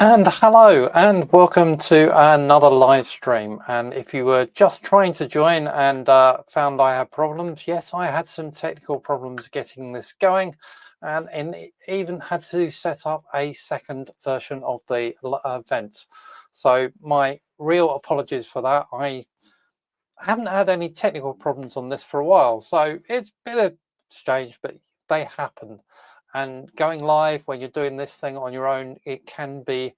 And hello and welcome to another live stream. And if you were just trying to join and found I had problems, yes, I had some technical problems getting this going, and even had to set up a second version of the event. So my real apologies for that. I haven't had any technical problems on this for a while, so it's been a strange, but they happen. And going live when you're doing this thing on your own, it can be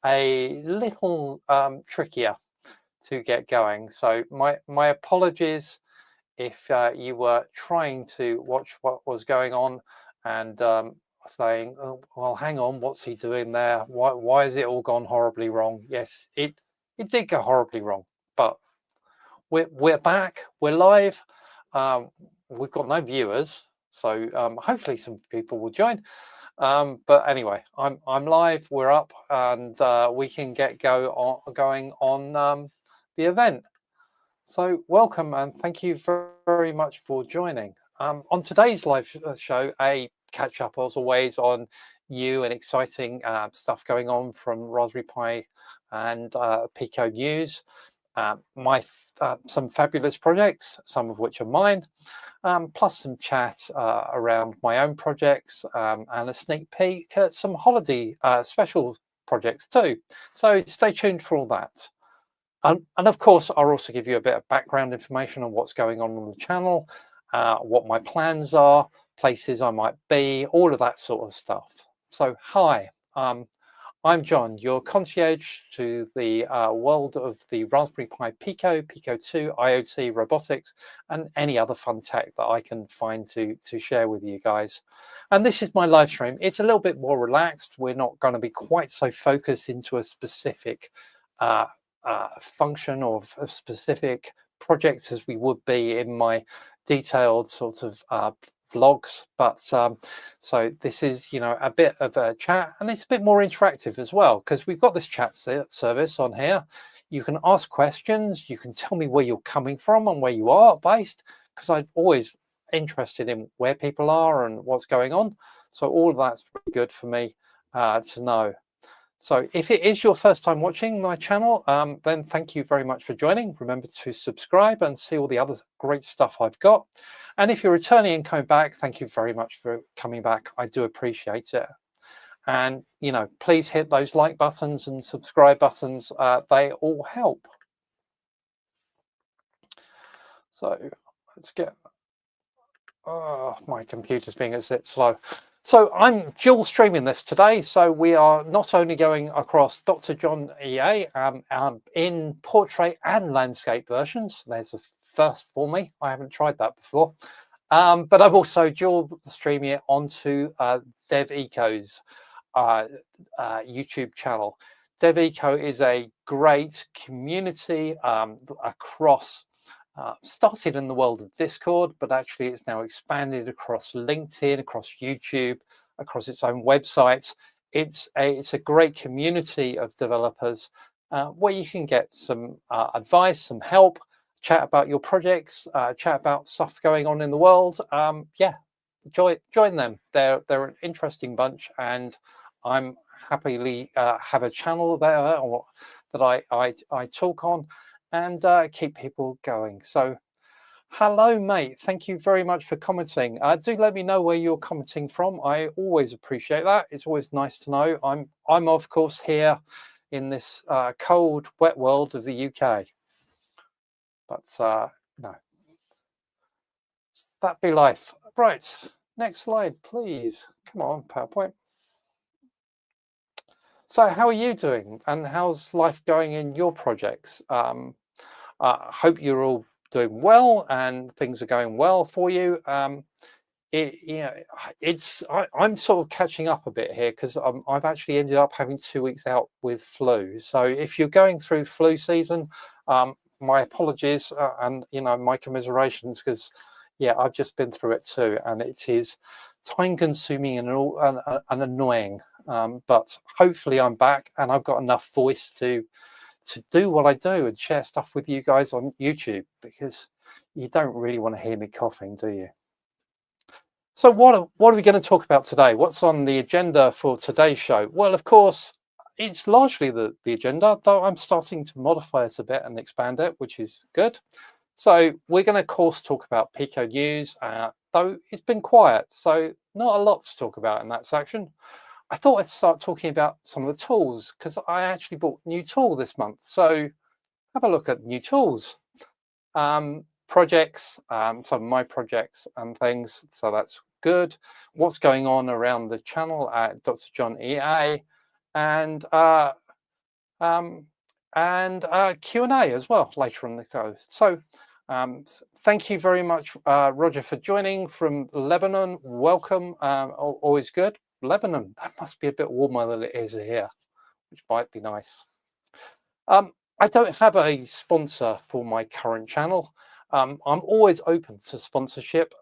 a little trickier to get going. So my apologies if you were trying to watch what was going on and saying, oh, well, hang on, what's he doing there? Why has it all gone horribly wrong? Yes, it did go horribly wrong, but we're back, we're live. We've got no viewers, so hopefully some people will join. But anyway, I'm live, we're up, and we can get going on the event. So welcome and thank you very much for joining. On today's live show, a catch up as always on new and exciting stuff going on from Raspberry Pi and Pico news. Some fabulous projects, some of which are mine, plus some chat around my own projects and a sneak peek at some holiday special projects too. So stay tuned for all that. And of course, I'll also give you a bit of background information on what's going on the channel, what my plans are, places I might be, all of that sort of stuff. So hi. I'm John, your concierge to the world of the Raspberry Pi Pico, Pico 2, IoT, robotics, and any other fun tech that I can find to share with you guys. And this is my live stream. It's a little bit more relaxed. We're not going to be quite so focused into a specific function or a specific project as we would be in my detailed sort of vlogs, but so this is, you know, a bit of a chat, and it's a bit more interactive as well because we've got this chat service on here. You can ask questions, you can tell me where you're coming from and where you are based, because I'm always interested in where people are and what's going on. So all of that's really good for me to know. So if it is your first time watching my channel, then thank you very much for joining. Remember to subscribe and see all the other great stuff I've got. And if you're returning and coming back, thank you very much for coming back. I do appreciate it. And, you know, please hit those like buttons and subscribe buttons. They all help. So let's get, oh, my computer's being a bit slow. So I'm dual streaming this today. So we are not only going across Dr. Jon EA in portrait and landscape versions. There's a first for me. I haven't tried that before. But I've also dual streaming it onto DevEco's YouTube channel. DevEco is a great community across started in the world of Discord, but actually it's now expanded across LinkedIn, across YouTube, across its own websites. It's a great community of developers where you can get some advice, some help, chat about your projects, chat about stuff going on in the world. Yeah, join them. They're an interesting bunch, and I'm happily have a channel there that I talk on and keep people going. So hello mate, thank you very much for commenting. Do let me know where you're commenting from. I always appreciate that. It's always nice to know. I'm of course here in this cold wet world of the UK, but no, that be life. Right, next slide please. Come on, PowerPoint. So how are you doing and how's life going in your projects? I hope you're all doing well and things are going well for you. You know, I'm sort of catching up a bit here because I've actually ended up having 2 weeks out with flu. So if you're going through flu season, my apologies and, you know, my commiserations, because yeah, I've just been through it too, and it is time consuming and annoying. but hopefully I'm back and I've got enough voice to do what I do and share stuff with you guys on YouTube, because you don't really want to hear me coughing, do you? So what are we going to talk about today? What's on the agenda for today's show? Well, of course, it's largely the agenda, though I'm starting to modify it a bit and expand it, which is good. So we're going to, of course, talk about Pico news, though it's been quiet, so not a lot to talk about in that section. I thought I'd start talking about some of the tools, because I actually bought a new tool this month. So have a look at new tools. Projects, some of my projects and things, so that's good. What's going on around the channel at Dr Jon EA, and Q&A as well later on the show. So thank you very much, Roger, for joining from Lebanon. Welcome. Always good. Lebanon, that must be a bit warmer than it is here, which might be nice. I don't have a sponsor for my current channel. I'm always open to sponsorship.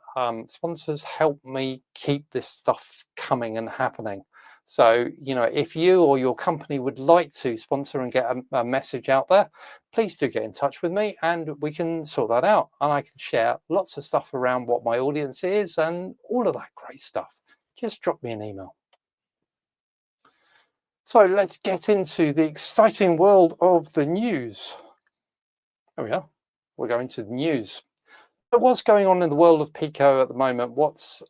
Sponsors help me keep this stuff coming and happening. So, you know, if you or your company would like to sponsor and get a message out there, please do get in touch with me and we can sort that out. And I can share lots of stuff around what my audience is and all of that great stuff. Just drop me an email. So let's get into the exciting world of the news. There we are. We're going to the news. So what's going on in the world of Pico at the moment? What's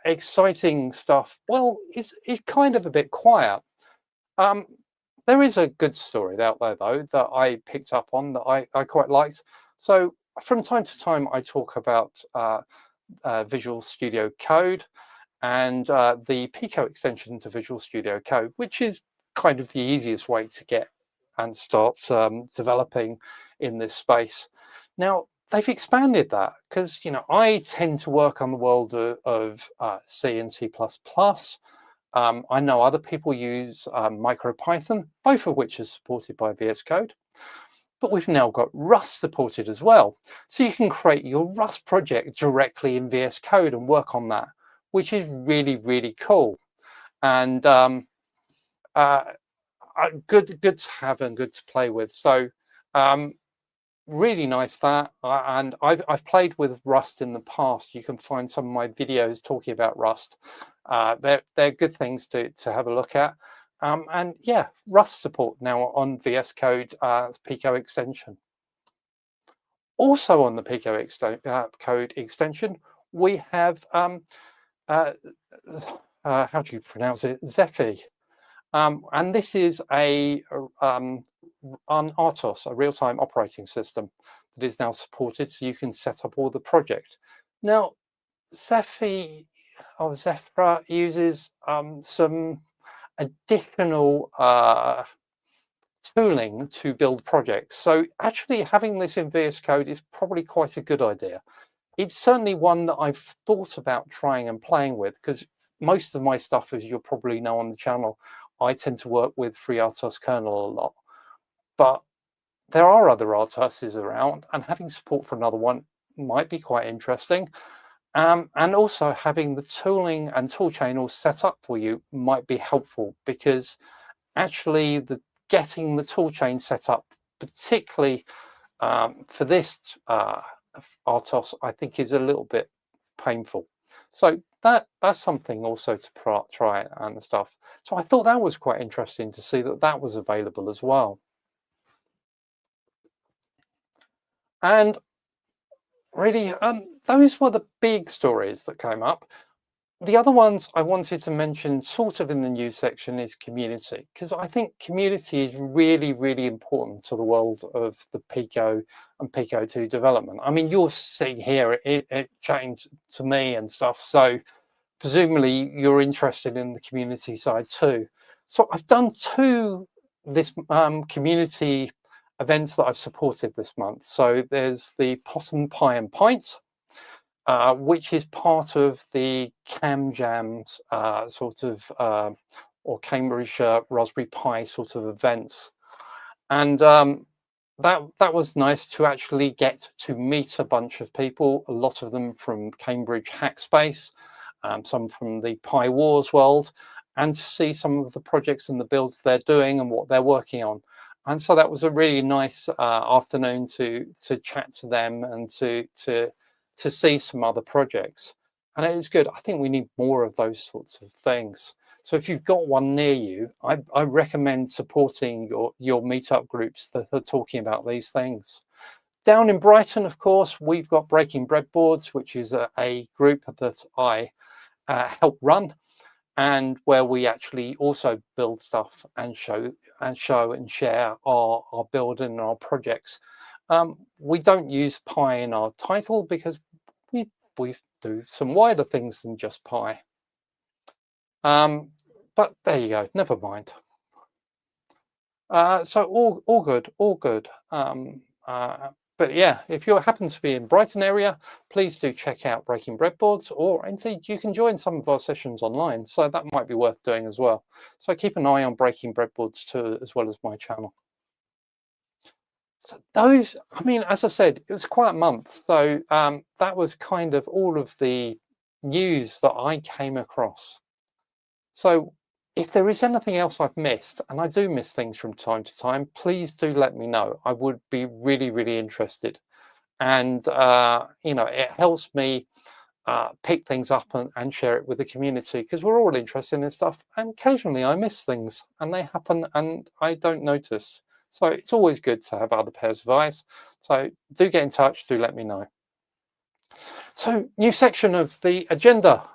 exciting stuff? Well, it's kind of a bit quiet. There is a good story out there, though, that I picked up on that I quite liked. So from time to time, I talk about Visual Studio Code and the Pico extension to Visual Studio Code, which is kind of the easiest way to get and start developing in this space. Now, they've expanded that because, you know, I tend to work on the world of C and C++. I know other people use MicroPython, both of which are supported by VS Code. But we've now got Rust supported as well. So you can create your Rust project directly in VS Code and work on that, which is really, really cool. And good to have and good to play with. So really nice that, and I've played with Rust in the past. You can find some of my videos talking about Rust. They're good things to have a look at. And yeah, Rust support now on VS Code Pico extension. Also on the Pico Code extension, we have how do you pronounce it? Zephy. And this is an RTOS, a real-time operating system that is now supported, so you can set up all the project. Now, Zephy or Zephyr uses some additional tooling to build projects. So actually having this in VS Code is probably quite a good idea. It's certainly one that I've thought about trying and playing with, because most of my stuff, as you'll probably know on the channel, I tend to work with FreeRTOS kernel a lot, but there are other RTOSs around, and having support for another one might be quite interesting. And also having the tooling and toolchain all set up for you might be helpful, because actually getting the toolchain set up, particularly for this RTOS, I think is a little bit painful. So that's something also to try and stuff. So I thought that was quite interesting to see that was available as well. And really, those were the big stories that came up. The other ones I wanted to mention sort of in the news section is community, because I think community is really, really important to the world of the Pico and Pico 2 development. I mean, you're sitting here, it changed to me and stuff, so presumably you're interested in the community side too. So I've done two community events that I've supported this month. So there's the Possum Pie and Pint, which is part of the CamJams or Cambridge Raspberry Pi sort of events. And that was nice to actually get to meet a bunch of people, a lot of them from Cambridge Hackspace, some from the Pi Wars world, and to see some of the projects and the builds they're doing and what they're working on. And so that was a really nice afternoon to chat to them and to see some other projects. And it is good. I think we need more of those sorts of things. So if you've got one near you, I recommend supporting your meetup groups that are talking about these things. Down in Brighton, of course, we've got Breaking Breadboards, which is a group that I help run, and where we actually also build stuff and show and share our build and our projects. We don't use Pi in our title because we do some wider things than just Pi. But there you go, never mind. So all good, all good. But yeah, if you happen to be in Brighton area, please do check out Breaking Breadboards, or indeed you can join some of our sessions online. So that might be worth doing as well. So keep an eye on Breaking Breadboards too, as well as my channel. So those, I mean, as I said, it was quite a month. So that was kind of all of the news that I came across. So if there is anything else I've missed, and I do miss things from time to time, please do let me know. I would be really, really interested. And, you know, it helps me pick things up and share it with the community, because we're all interested in this stuff. And occasionally I miss things and they happen and I don't notice. So it's always good to have other pairs of eyes. So do get in touch, do let me know. So new section of the agenda.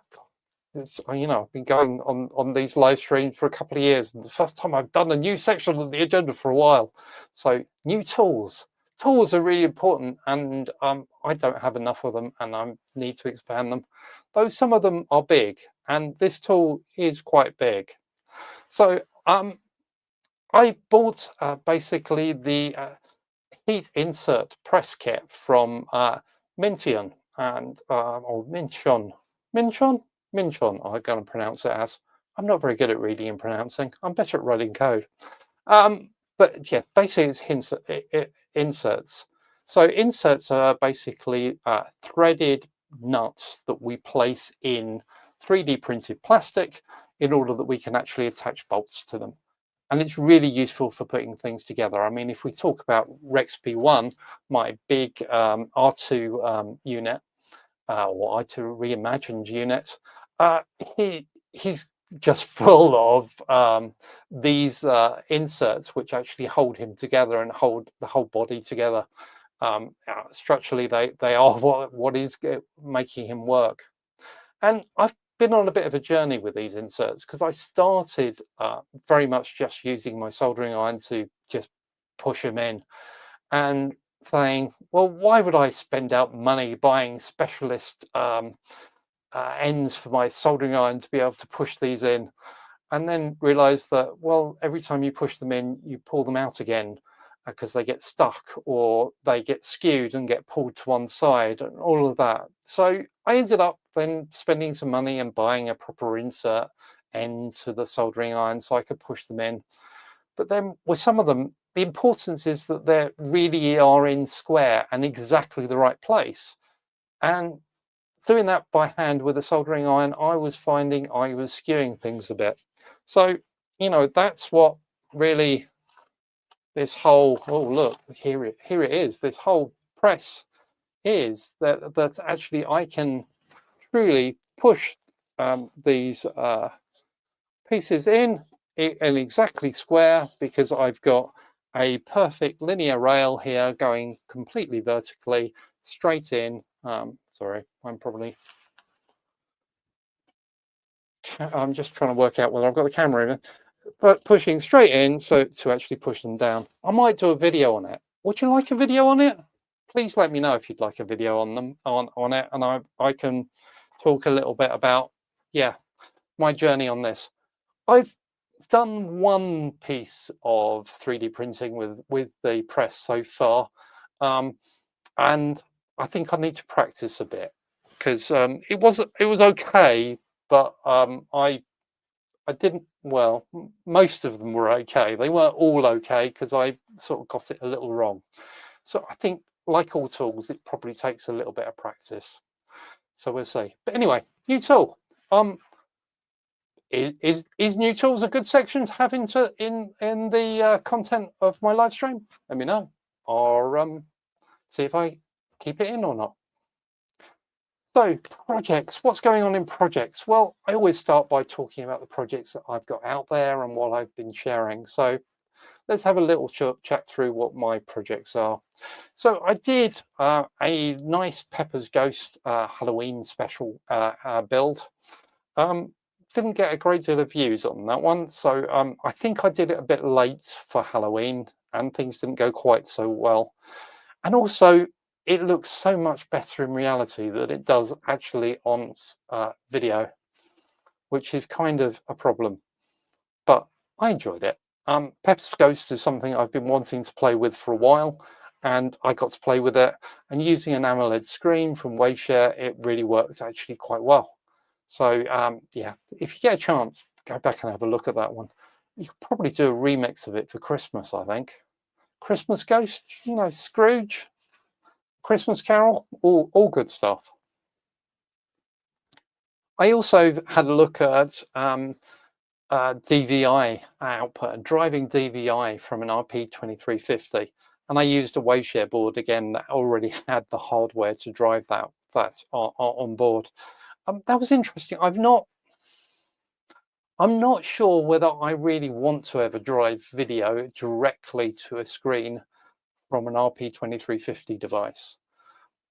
It's, you know, I've been going on these live streams for a couple of years, and the first time I've done a new section of the agenda for a while. So new tools. Tools are really important, and I don't have enough of them, and I need to expand them. Though some of them are big, and this tool is quite big. So I bought basically the heat insert press kit from Mintion and or Minchon. Minchon, I'm going to pronounce it as. I'm not very good at reading and pronouncing. I'm better at writing code. But yeah, basically it's inserts. So inserts are basically threaded nuts that we place in 3D printed plastic in order that we can actually attach bolts to them. And it's really useful for putting things together. I mean, if we talk about Rex P1, my big R2 unit, or R2 reimagined unit, he's just full of these inserts which actually hold him together and hold the whole body together. Structurally, they are what is making him work. And I've been on a bit of a journey with these inserts, because I started very much just using my soldering iron to just push them in, and saying, well, why would I spend out money buying specialist ends for my soldering iron to be able to push these in? And then realized that, well, every time you push them in, you pull them out again, because they get stuck or they get skewed and get pulled to one side and all of that. So I ended up then spending some money and buying a proper insert end to the soldering iron so I could push them in. But then with some of them, the importance is that they really are in square and exactly the right place. And doing that by hand with a soldering iron, I was finding I was skewing things a bit. So, you know, that's what really this whole, oh, look, here it is, this whole press is, that actually I can truly push these pieces in exactly square, because I've got a perfect linear rail here going completely vertically straight in. Sorry, I'm just trying to work out whether I've got the camera in, but pushing straight in, so to actually push them down. I might do a video on it. Would you like a video on it? Please let me know if you'd like a video on them on it, and I can talk a little bit about, yeah, my journey on this. I've done one piece of 3D printing with the press so far, and I think I need to practice a bit, because it was okay, but I didn't, well, most of them were okay. They weren't all okay, because I sort of got it a little wrong. So I think, like all tools, it probably takes a little bit of practice. So we'll see. But anyway, new tool. Is new tools a good section to have in the content of my live stream? Let me know, or see if I keep it in or not. So projects, what's going on in projects? Well, I always start by talking about the projects that I've got out there and what I've been sharing. So let's have a little chat through what my projects are. So I did a nice Pepper's Ghost Halloween special build. Didn't get a great deal of views on that one. So I think I did it a bit late for Halloween and things didn't go quite so well. And also, it looks so much better in reality than it does actually on video, which is kind of a problem. But I enjoyed it. Pepper's Ghost is something I've been wanting to play with for a while, and I got to play with it. And using an AMOLED screen from Waveshare, it really worked actually quite well. So yeah, if you get a chance, go back and have a look at that one. You could probably do a remix of it for Christmas, I think. Christmas Ghost, you know, Scrooge, Christmas Carol, all good stuff. I also had a look at DVI output, driving DVI from an RP2040, and I used a Waveshare board again that already had the hardware to drive that on board. That was interesting. I'm not sure whether I really want to ever drive video directly to a screen from an RP2040 device,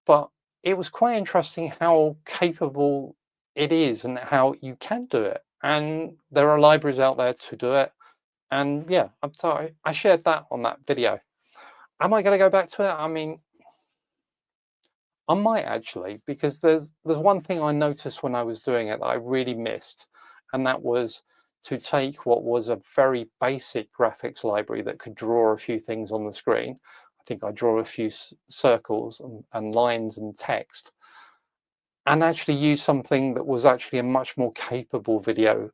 but it was quite interesting how capable it is and how you can do it. And there are libraries out there to do it. And yeah, I'm sorry, I shared that on that video. Am I going to go back to it? I mean, I might actually, because there's one thing I noticed when I was doing it that I really missed, and that was to take what was a very basic graphics library that could draw a few things on the screen. I think I draw a few circles and lines and text, and actually use something that was actually a much more capable video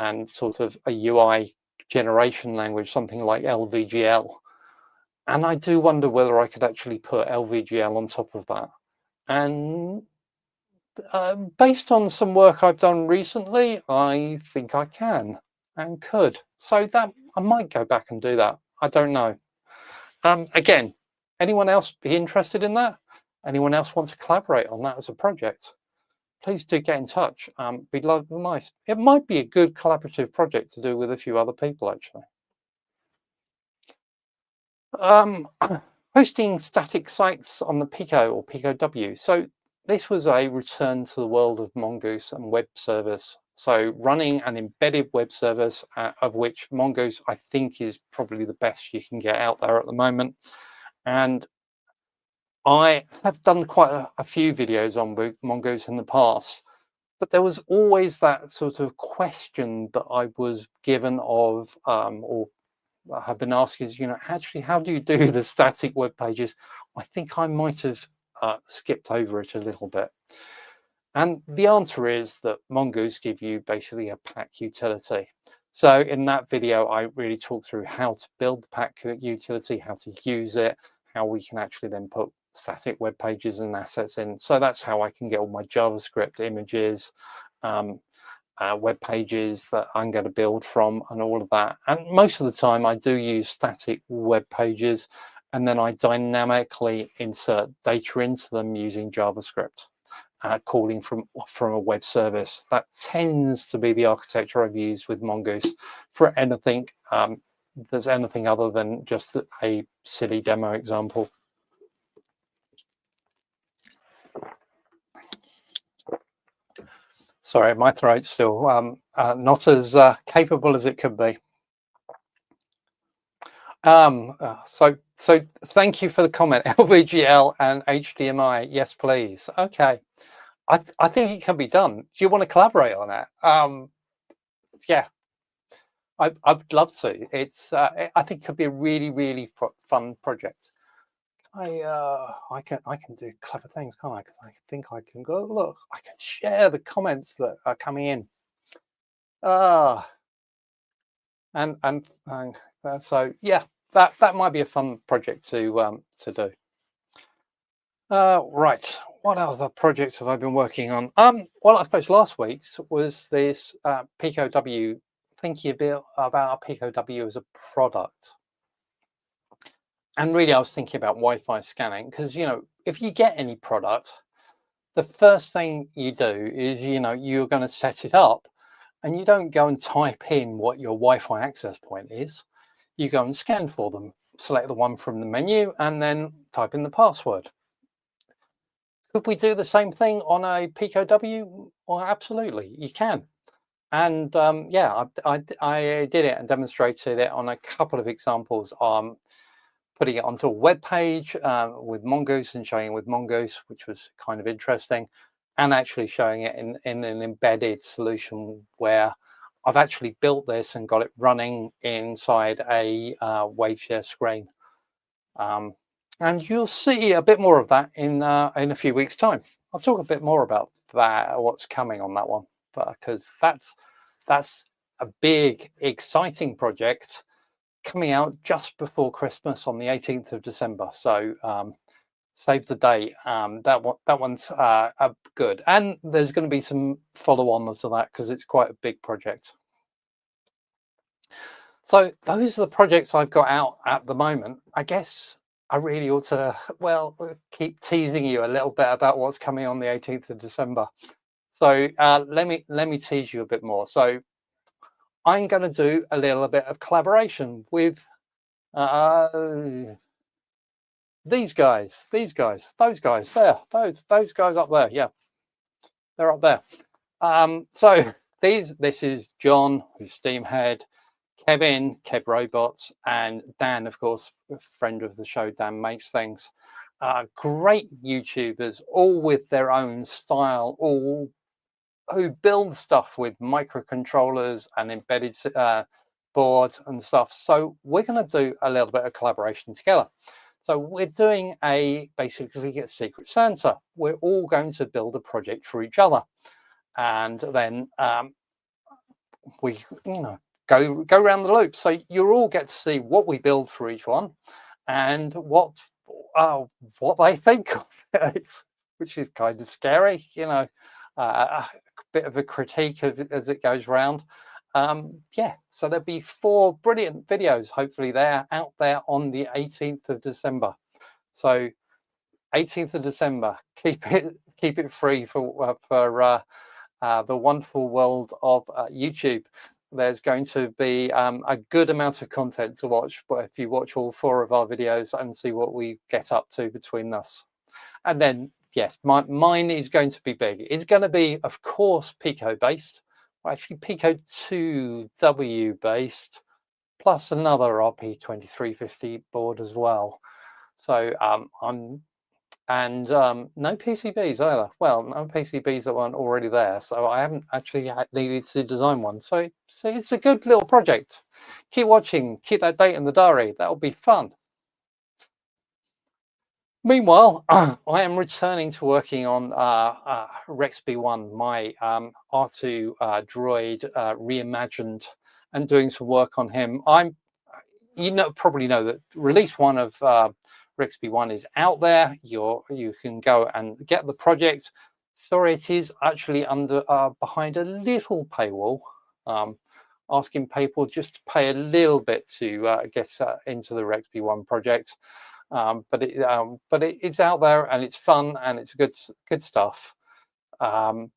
and sort of a UI generation language, something like LVGL. And I do wonder whether I could actually put LVGL on top of that. And based on some work I've done recently, I think I can and could. So that I might go back and do that. I don't know. Again, anyone else be interested in that? Anyone else want to collaborate on that as a project? Please do get in touch. Be nice. It might be a good collaborative project to do with a few other people, actually. Hosting static sites on the Pico or Pico W. So this was a return to the world of Mongoose and web service. So running an embedded web service, of which Mongoose I think is probably the best you can get out there at the moment. And I have done quite a few videos on Mongoose in the past, but there was always that sort of question that I was given of, or I have been asked is, you know, actually, how do you do the static web pages? I think I might have skipped over it a little bit. And the answer is that Mongoose give you basically a pack utility. So in that video, I really talked through how to build the pack utility, how to use it, how we can actually then put static web pages and assets in. So that's how I can get all my JavaScript images, web pages that I'm going to build from and all of that. And most of the time I do use static web pages, and then I dynamically insert data into them using JavaScript, calling from a web service. That tends to be the architecture I've used with Mongoose for anything that's anything other than just a silly demo example. Sorry, my throat's still not as capable as it could be. So thank you for the comment. LVGL and HDMI, yes, please. Okay, I think it can be done. Do you want to collaborate on that? Yeah, I'd love to. It's I think it could be a really fun project. I can do clever things, can't I? Because I think I can go look. I can share the comments that are coming in. And so yeah, that might be a fun project to do. Right. What other projects have I been working on? Well, I suppose last week's was this Pico W, thinking a bit about Pico W as a product. And really, I was thinking about Wi-Fi scanning because, if you get any product, the first thing you do is, you're going to set it up, and you don't go and type in what your Wi-Fi access point is. You go and scan for them, select the one from the menu, and then type in the password. Could we do the same thing on a Pico W? Well, absolutely, you can. And yeah, I did it and demonstrated it on a couple of examples. Putting it onto a web page with Mongoose and showing it with Mongoose, which was kind of interesting, and actually showing it in an embedded solution where I've actually built this and got it running inside a WaveShare screen. And you'll see a bit more of that in a few weeks' time. I'll talk a bit more about that, what's coming on that one, because that's a big, exciting project coming out just before Christmas on the 18th of December. So save the date. That one's good, and there's going to be some follow-ons to that because it's quite a big project. So those are the projects I've got out at the moment. I guess I really ought to, well, keep teasing you a little bit about what's coming on the 18th of December. So let me tease you a bit more. So I'm going to do a little bit of collaboration with these guys, those guys there, those guys up there. Yeah, they're up there. So this is John, who's Steamhead, Kevin, Kev Robots, and Dan, of course, a friend of the show. Dan Makes Things. Great YouTubers, all with their own style, all who build stuff with microcontrollers and embedded boards and stuff. So we're going to do a little bit of collaboration together. So we're doing basically a Secret Santa. We're all going to build a project for each other, and then we, go around the loop. So you all get to see what we build for each one, and what they think of it, which is kind of scary. A bit of a critique as it goes round. Yeah, so there'll be 4 brilliant videos. Hopefully they're out there on the 18th of December. So 18th of December, keep it free for the wonderful world of YouTube. There's going to be a good amount of content to watch, but if you watch all 4 of our videos and see what we get up to between us. And then, yes, mine is going to be big. It's going to be, of course, Pico based, actually Pico 2W based, plus another RP2040 board as well. So no PCBs either. Well, no PCBs that weren't already there, so I haven't actually needed to design one. So it's a good little project. Keep watching, keep that date in the diary. That'll be fun. Meanwhile, I am returning to working on RexB1, my R2 droid reimagined, and doing some work on him. Probably know that release 1 of RexB1 is out there. You can go and get the project. Sorry, it is actually behind a little paywall, asking people just to pay a little bit to get into the RexB1 project. But it's out there and it's fun and it's good stuff. And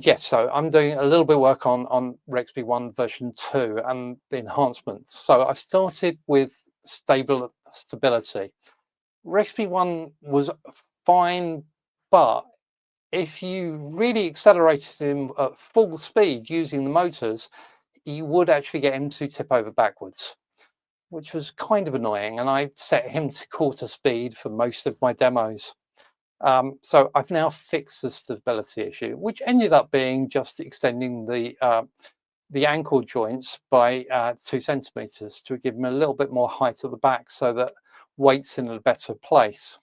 yes, so I'm doing a little bit of work on RexB1 version 2 and the enhancements. So I started with stability. RexB1 was fine, but if you really accelerated him at full speed using the motors, you would actually get him to tip over backwards, which was kind of annoying. And I set him to quarter speed for most of my demos. So I've now fixed the stability issue, which ended up being just extending the ankle joints by 2 centimeters to give him a little bit more height at the back so that weight's in a better place.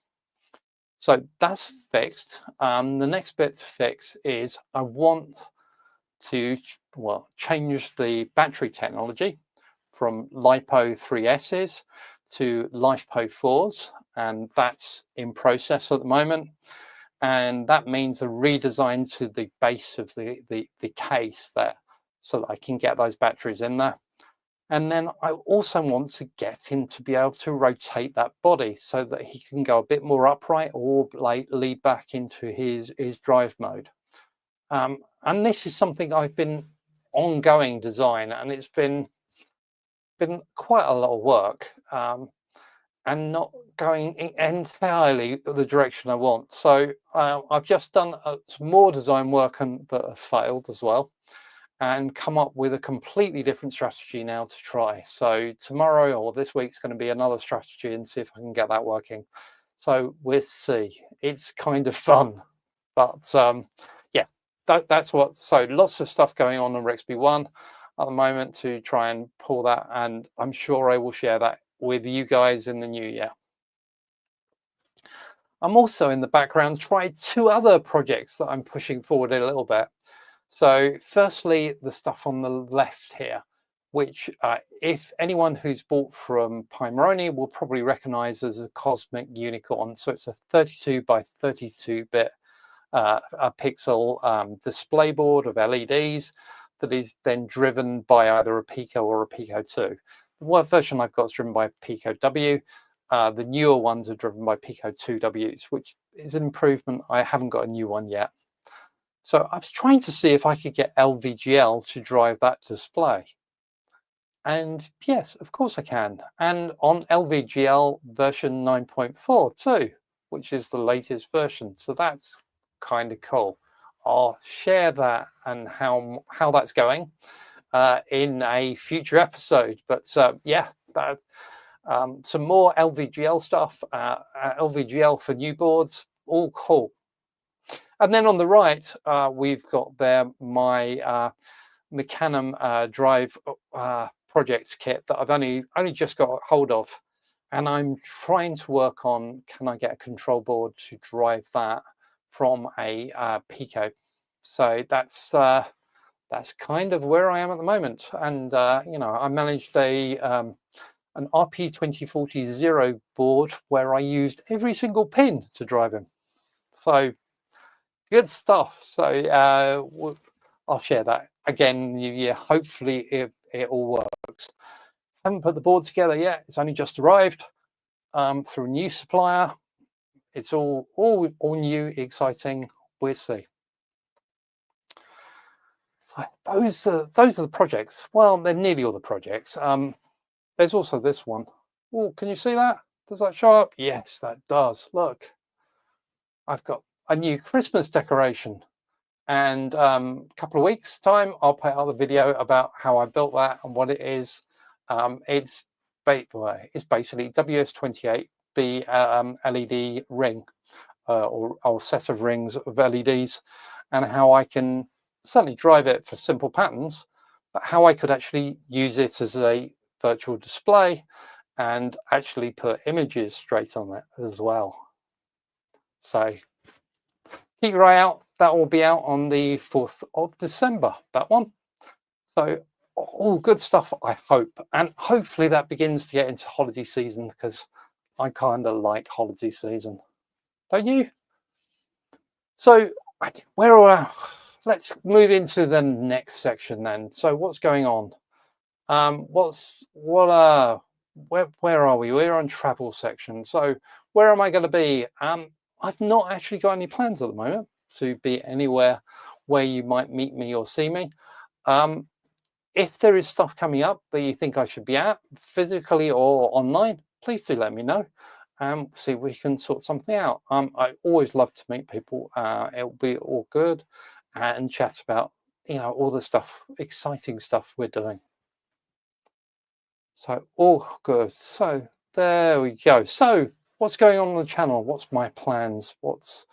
So that's fixed. The next bit to fix is I want to change the battery technology from LiPo 3Ss to LiPo 4s, and that's in process at the moment. And that means a redesign to the base of the case there, so that I can get those batteries in there. And then I also want to get him to be able to rotate that body so that he can go a bit more upright or like lead back into his drive mode. And this is something I've been ongoing design, and it's been quite a lot of work, and not going entirely the direction I want. So I've just done some more design work that have failed as well, and come up with a completely different strategy now to try. So tomorrow or this week's going to be another strategy and see if I can get that working. So we'll see. It's kind of fun, but yeah, that's what. So lots of stuff going on Rexby 1 at the moment to try and pull that, and I'm sure I will share that with you guys in the new year. I'm also in the background trying 2 other projects that I'm pushing forward a little bit. So firstly, the stuff on the left here, which if anyone who's bought from Pimeroni will probably recognize as a Cosmic Unicorn. So it's a 32 by 32 bit a pixel display board of LEDs that is then driven by either a Pico or a Pico 2. The version I've got is driven by Pico W. The newer ones are driven by Pico 2Ws, which is an improvement. I haven't got a new one yet. So I was trying to see if I could get LVGL to drive that display. And yes, of course I can. And on LVGL version 9.4 too, which is the latest version. So that's kind of cool. I'll share that and how that's going in a future episode. But yeah, some more LVGL stuff, LVGL for new boards, all cool. And then on the right, we've got there my Mecanum drive project kit that I've only just got hold of, and I'm trying to work on, can I get a control board to drive that from a Pico? So that's kind of where I am at the moment. And you know, I managed an RP2040 Zero board where I used every single pin to drive him. So good stuff. So I'll share that again new year. Hopefully it all works. Haven't put the board together yet. It's only just arrived through a new supplier. It's all new, exciting. We'll see. So those are the projects. Well, they're nearly all the projects. There's also this one. Oh, can you see that? Does that show up? Yes, that does. Look, I've got a new Christmas decoration, and a couple of weeks time I'll put out a video about how I built that and what it is. It's basically WS28B LED ring or set of rings of LEDs, and how I can certainly drive it for simple patterns, but how I could actually use it as a virtual display and actually put images straight on it as well. So keep your eye out. That will be out on the 4th of December, that one. So all good stuff, I hope. And hopefully that begins to get into holiday season, because I kind of like holiday season. Don't you? So let's move into the next section then. So what's going on? Where are we? We're on travel section. So where am I going to be? I've not actually got any plans at the moment to be anywhere where you might meet me or see me. If there is stuff coming up that you think I should be at, physically or online, please do let me know. See if we can sort something out. I always love to meet people. It'll be all good and chat about, you know, all the stuff, exciting stuff we're doing. So all good. So there we go. So what's going on the channel? What's my plans? What's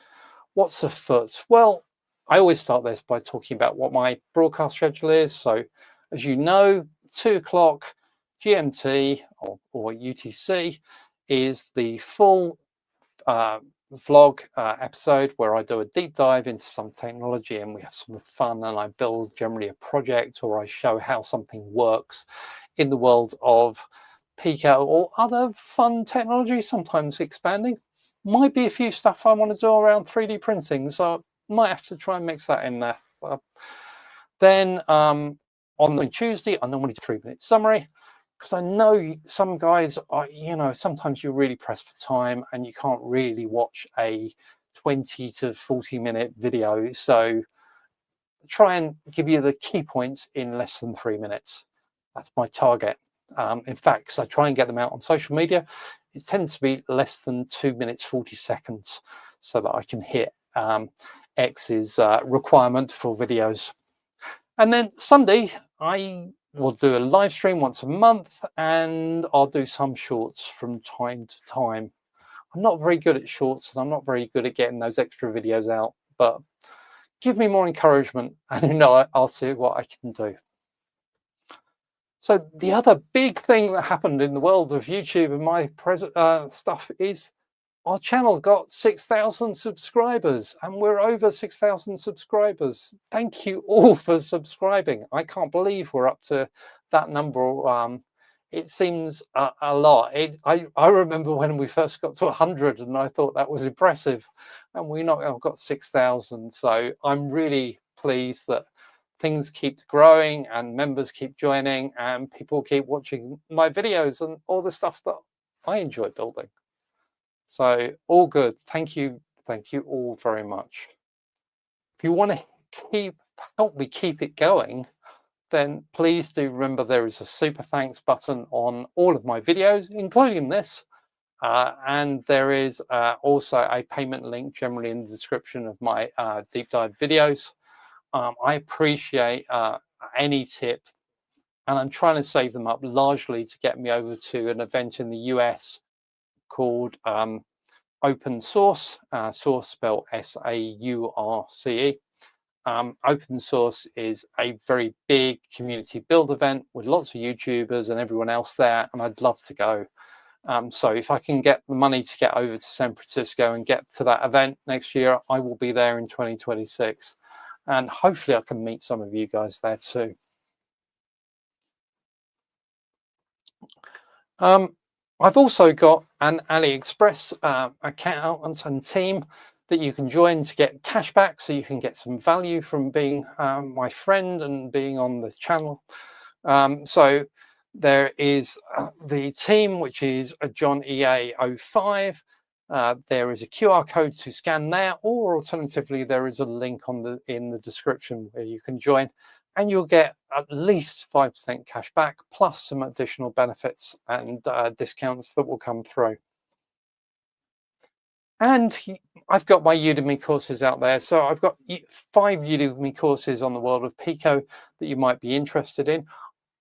afoot? Well, I always start this by talking about what my broadcast schedule is. So as you know, 2 o'clock GMT or UTC is the full vlog episode where I do a deep dive into some technology and we have some fun, and I build generally a project, or I show how something works in the world of Pico or other fun technology, sometimes expanding. Might be a few stuff I want to do around 3D printing, so I might have to try and mix that in there. Then on the Tuesday, I normally do a 3-minute summary, because I know some guys are, sometimes you're really pressed for time and you can't really watch a 20 to 40-minute video. So try and give you the key points in less than 3 minutes. That's my target. In fact, because I try and get them out on social media, it tends to be less than 2 minutes 40 seconds, so that I can hit X's requirement for videos. And then Sunday, I will do a live stream once a month, and I'll do some shorts from time to time. I'm not very good at shorts, and I'm not very good at getting those extra videos out, but give me more encouragement, and I'll see what I can do. So the other big thing that happened in the world of YouTube and my stuff is our channel got 6,000 subscribers, and we're over 6,000 subscribers. Thank you all for subscribing. I can't believe we're up to that number. It seems a lot. I remember when we first got to 100, and I thought that was impressive, and I've got 6,000. So I'm really pleased that things keep growing and members keep joining and people keep watching my videos and all the stuff that I enjoy building. So all good. Thank you all very much. If you want to help me keep it going, then please do remember there is a super thanks button on all of my videos, including this. And there is also a payment link generally in the description of my deep dive videos. I appreciate any tip, and I'm trying to save them up largely to get me over to an event in the US called Open Source, source spelled SAURCE. Open Source is a very big community build event with lots of YouTubers and everyone else there, and I'd love to go. So if I can get the money to get over to San Francisco and get to that event next year, I will be there in 2026. And hopefully I can meet some of you guys there too. I've also got an AliExpress account and team that you can join to get cash back, so you can get some value from being my friend and being on the channel. So there is the team, which is a Jon EA 05. There is a QR code to scan there, or alternatively, there is a link in the description where you can join, and you'll get at least 5% cash back, plus some additional benefits and discounts that will come through. And I've got my Udemy courses out there. So I've got 5 Udemy courses on the world of Pico that you might be interested in.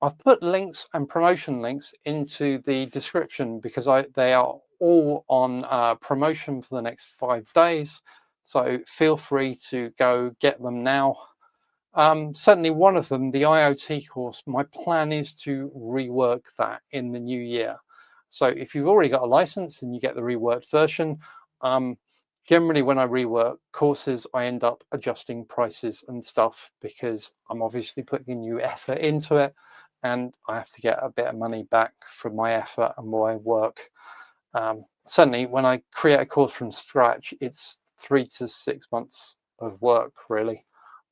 I've put links and promotion links into the description because they are all on promotion for the next 5 days. So feel free to go get them now. Certainly one of them, the IoT course, my plan is to rework that in the new year. So if you've already got a license and you get the reworked version, generally when I rework courses, I end up adjusting prices and stuff because I'm obviously putting new effort into it, and I have to get a bit of money back from my effort and my work. Certainly when I create a course from scratch, it's 3 to 6 months of work really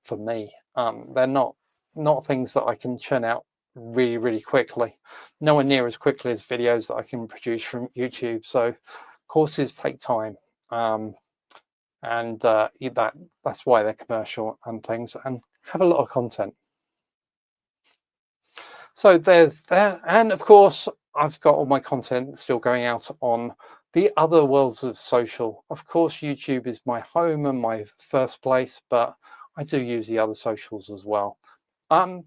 for me. They're not things that I can churn out really quickly, nowhere near as quickly as videos that I can produce from YouTube. So courses take time, and that's why they're commercial and things and have a lot of content. So there's that, and of course I've got all my content still going out on the other worlds of social. Of course YouTube is my home and my first place, but I do use the other socials as well. I'm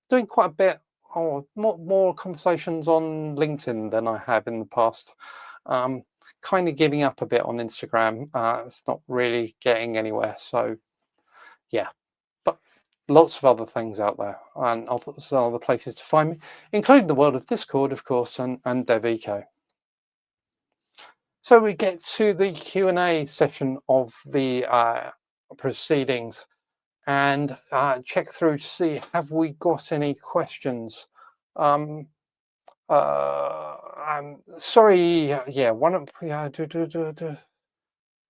doing quite a bit more conversations on LinkedIn than I have in the past. Kind of giving up a bit on Instagram. It's not really getting anywhere. So yeah, but lots of other things out there and other places to find me, including the world of Discord, of course, and DevEco. So we get to the Q&A session of the proceedings, and check through to see, have we got any questions? Sorry, yeah, one of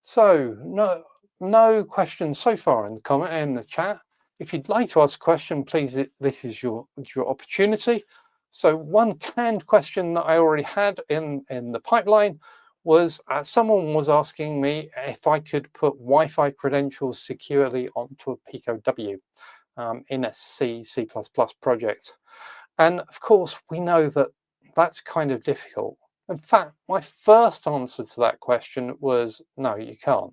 so no questions so far in the comment in the chat. If you'd like to ask a question, please, this is your opportunity. So one canned question that I already had in the pipeline was someone was asking me if I could put Wi-Fi credentials securely onto a Pico W in a C++ project. And of course, we know that that's kind of difficult. In fact, my first answer to that question was, no, you can't.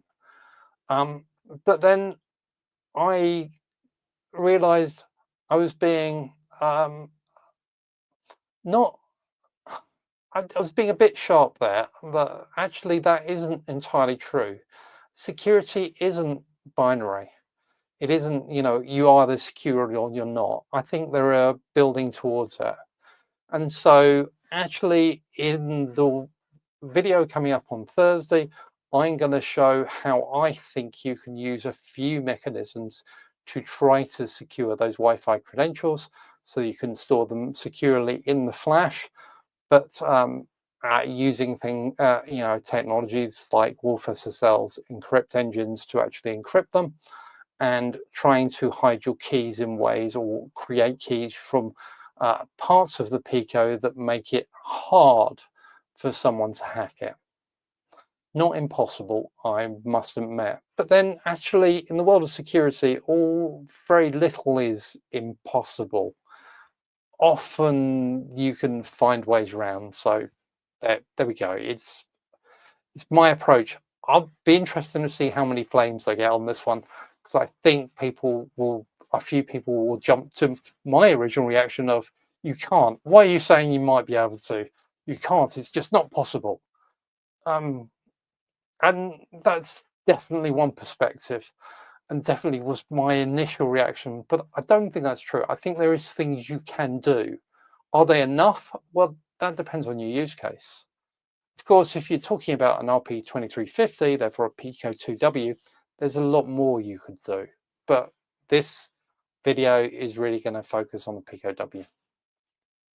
But then I realized I was being I was being a bit sharp there, but actually that isn't entirely true. Security isn't binary. It isn't, you are either secure or you're not. I think they're building towards that. And so actually in the video coming up on Thursday, I'm going to show how I think you can use a few mechanisms to try to secure those Wi-Fi credentials so you can store them securely in the flash, but using technologies like Wolf SSL's encrypt engines to actually encrypt them, and trying to hide your keys in ways or create keys from parts of the Pico that make it hard for someone to hack it. Not impossible, I must admit. But then actually in the world of security, very little is impossible. Often you can find ways around. So there we go. It's my approach. I'll be interested to see how many flames I get on this one, because I think a few people will jump to my original reaction of, you can't. Why are you saying you might be able to? You can't. It's just not possible. And that's definitely one perspective, and definitely was my initial reaction. But I don't think that's true. I think there is things you can do. Are they enough? Well, that depends on your use case. Of course, if you're talking about an RP2040, therefore a Pico 2W, there's a lot more you could do. But this video is really going to focus on the Pico W.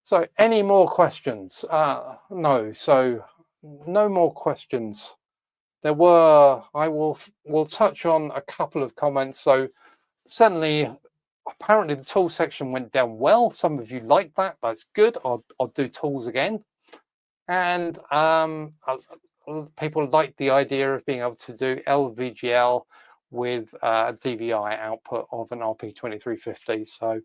So any more questions? No, so no more questions. There were, we'll touch on a couple of comments. So certainly, apparently the tool section went down well. Some of you like that, that's good. I'll do tools again. And people like the idea of being able to do LVGL with DVI output of an RP2350. So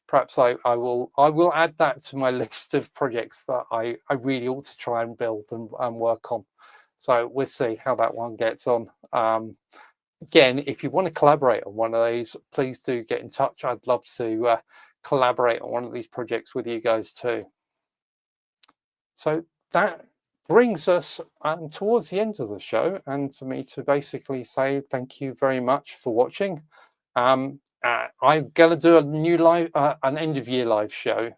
perhaps I will add that to my list of projects that I really ought to try and build and work on. So we'll see how that one gets on. Again, if you want to collaborate on one of these, please do get in touch. I'd love to collaborate on one of these projects with you guys too. So that brings us towards the end of the show, and for me to basically say thank you very much for watching. I'm going to do a new an end of year live show,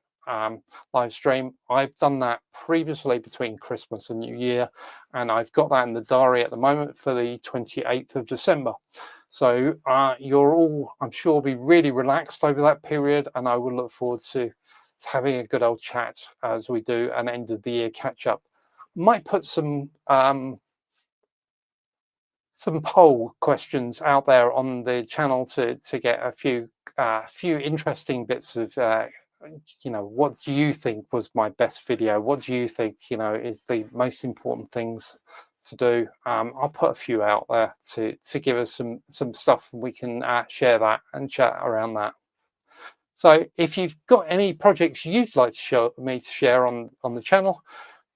live stream. I've done that previously between Christmas and New Year, and I've got that in the diary at the moment for the 28th of December. So you're all, I'm sure, be really relaxed over that period, and I will look forward to having a good old chat as we do an end of the year catch up. Might put some poll questions out there on the channel to get a few interesting bits of what do you think was my best video? What do you think is the most important things to do? I'll put a few out there to give us some stuff, and we can share that and chat around that. So if you've got any projects you'd like to show me to share on the channel,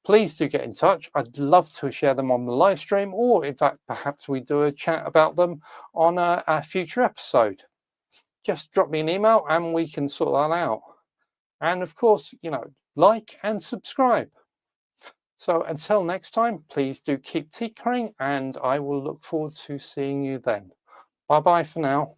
please do get in touch. I'd love to share them on the live stream, or in fact, perhaps we do a chat about them on a future episode. Just drop me an email and we can sort that out. And of course, like and subscribe. So until next time, please do keep tinkering, and I will look forward to seeing you then. Bye-bye for now.